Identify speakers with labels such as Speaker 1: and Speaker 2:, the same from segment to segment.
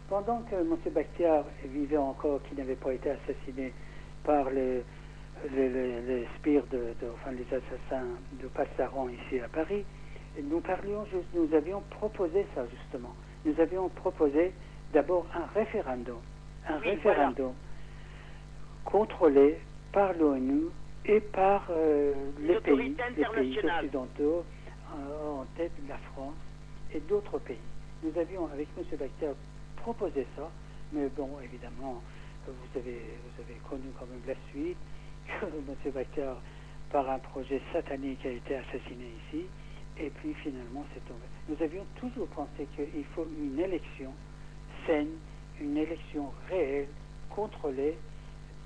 Speaker 1: Pendant que M. Bakhtiar vivait encore, qu'il n'avait pas été assassiné par les sbires, les assassins de Passaron ici à Paris, nous avions proposé ça justement. Nous avions proposé d'abord un référendum contrôlé par l'ONU et par les pays occidentaux, en tête de la France et d'autres pays. Nous avions, avec M. Bakhtiar, proposé ça, mais bon, évidemment, vous avez connu quand même la suite, que M. Bakhtiar, par un projet satanique, a été assassiné ici, et puis finalement c'est tombé. Nous avions toujours pensé qu'il faut une élection saine, une élection réelle, contrôlée,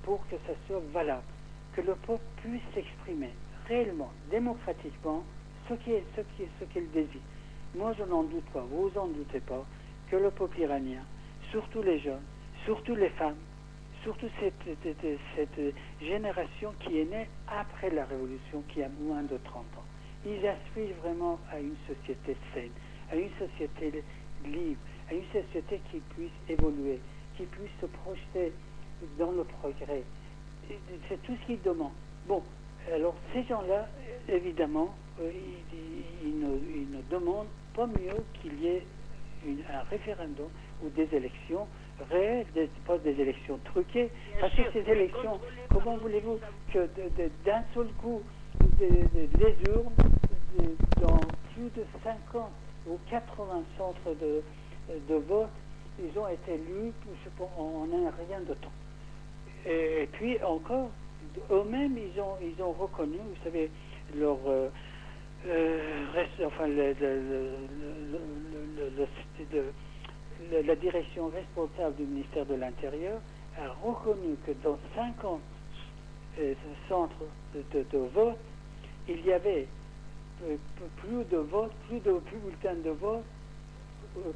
Speaker 1: pour que ça soit valable, que le peuple puisse s'exprimer réellement, démocratiquement, ce qu'il désire. Moi, je n'en doute pas, vous en doutez pas, que le peuple iranien, surtout les jeunes, surtout les femmes, surtout cette génération qui est née après la Révolution, qui a moins de 30 ans, ils aspirent vraiment à une société saine, à une société libre, à une société qui puisse évoluer, qui puisse se projeter dans le progrès. C'est tout ce qu'ils demandent. Bon, alors ces gens-là, évidemment, ils ne demandent pas mieux qu'il y ait un référendum ou des élections réelles, pas des élections truquées. Parce que ces élections, comment voulez-vous que d'un seul coup, les urnes, dans plus de 50 ou 80 centres de vote, ils ont été lus en un rien de temps. Et puis encore, eux-mêmes, ils ont reconnu, vous savez, leur la direction responsable du ministère de l'Intérieur a reconnu que dans 50 centres de vote, il y avait plus de votes, plus bulletins de vote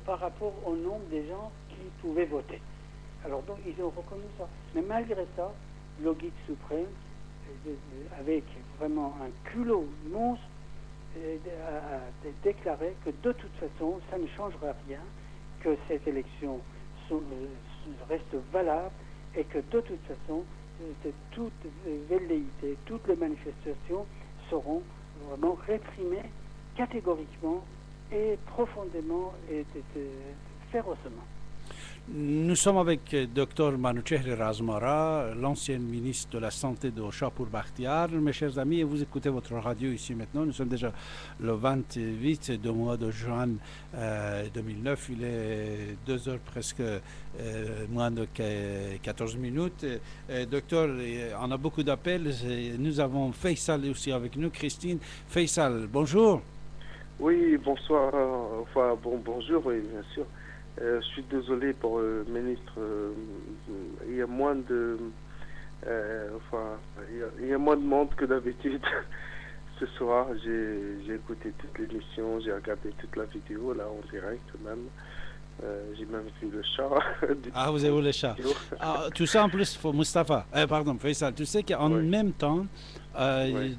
Speaker 1: par rapport au nombre des gens qui pouvaient voter. Alors donc ils ont reconnu ça. Mais malgré ça, le guide suprême, avec vraiment un culot monstre, a déclaré que de toute façon, ça ne changera rien, que ces élections restent valables et que de toute façon, toutes les velléités, toutes les manifestations seront vraiment réprimées catégoriquement et profondément et férocement.
Speaker 2: Nous sommes avec Dr Manouchehr Razmara, l'ancien ministre de la Santé de Shahpour Bakhtiar. Mes chers amis, vous écoutez votre radio ici maintenant. Nous sommes déjà le 28 du mois de juin 2009. Il est 2h presque moins de 14 minutes. Docteur, on a beaucoup d'appels. Nous avons Faisal aussi avec nous. Christine. Faisal, bonjour.
Speaker 3: Oui, bonsoir. Bonjour, oui, bien sûr. Je suis désolé pour le ministre. Il y a moins de, il y a moins de monde que d'habitude. Ce soir, j'ai écouté toute l'émission, j'ai regardé toute la vidéo là en direct même. J'ai même vu le chat.
Speaker 2: Ah, vous avez vu le chat. Tout ça en plus, Mustafa. Pardon, Faisal. Tu sais qu'en même temps,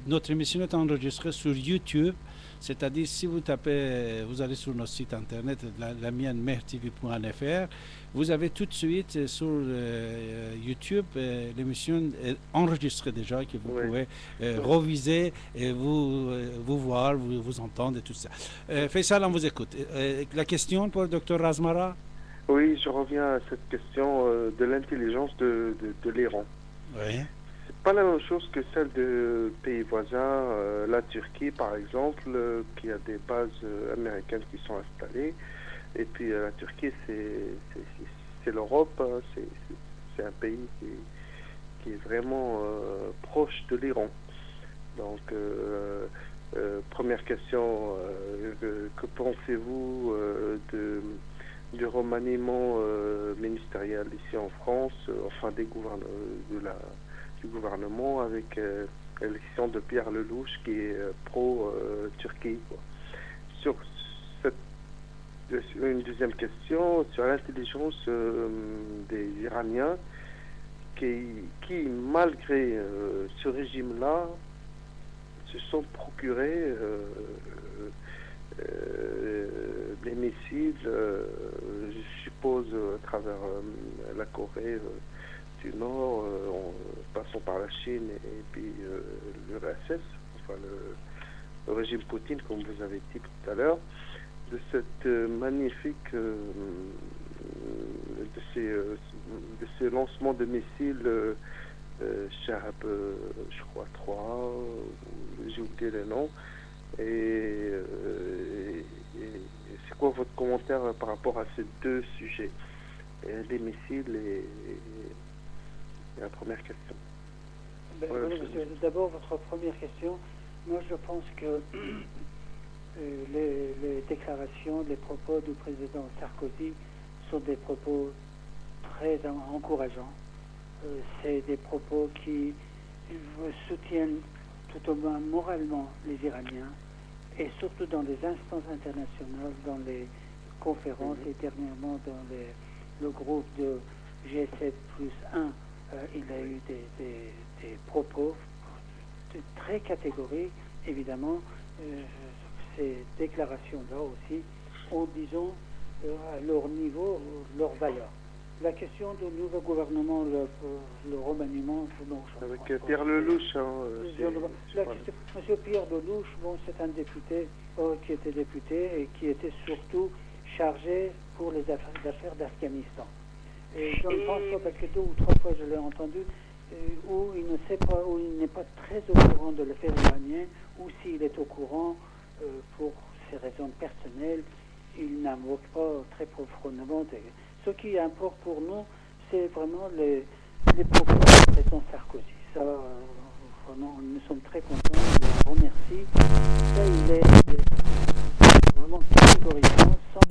Speaker 2: notre émission est enregistrée sur YouTube. C'est-à-dire, si vous tapez, vous allez sur notre site internet, la mienne, mertv.fr, vous avez tout de suite sur YouTube l'émission enregistrée déjà, que vous pouvez reviser et vous voir, vous entendre et tout ça. Faisal, on vous écoute. La question pour le Dr Razmara?
Speaker 3: Oui, je reviens à cette question de l'intelligence de l'Iran.
Speaker 2: Oui.
Speaker 3: Pas la même chose que celle de pays voisins, la Turquie par exemple, qui a des bases américaines qui sont installées. Et puis la Turquie, c'est l'Europe, hein, c'est un pays qui est vraiment proche de l'Iran. Donc, première question, que pensez-vous du remaniement ministériel ici en France, enfin du gouvernement avec l'élection de Pierre Lelouch qui est pro-Turquie. Sur une deuxième question, sur l'intelligence des Iraniens qui malgré ce régime-là, se sont procurés les missiles, je suppose, à travers la Corée du Nord, en passant par la Chine et puis l'URSS, enfin le régime Poutine, comme vous avez dit tout à l'heure, de cette magnifique, de ces lancements de missiles Shahab, je crois 3, j'ai oublié les noms. Et c'est quoi votre commentaire par rapport à ces deux sujets, les missiles et la première question?
Speaker 1: Monsieur, d'abord, votre première question. Moi, je pense que les déclarations, les propos du président Sarkozy sont des propos très encourageants. C'est des propos qui soutiennent tout au moins moralement les Iraniens, et surtout dans les instances internationales, dans les conférences et dernièrement dans le groupe de G7 plus 1, il a eu des propos très catégoriques, évidemment. Ces déclarations-là aussi ont, disons, à leur niveau, leur valeur. La question du nouveau gouvernement, le remaniement... Non,
Speaker 3: avec Pierre Lellouche.
Speaker 1: Monsieur Pierre Lellouche, bon, c'est un député qui était député et qui était surtout chargé pour les affaires d'Afghanistan. Et je ne pense pas, parce que 2 ou 3 fois je l'ai entendu, où il ne sait pas, où il n'est pas très au courant de l'affaire iranienne, ou s'il est au courant pour ses raisons personnelles, il n'invoque pas très profondément. Ce qui importe pour nous, c'est vraiment les propos du président Sarkozy. Ça, vraiment, nous sommes très contents, je le remercie. Ça, il est vraiment catégoriquement, sans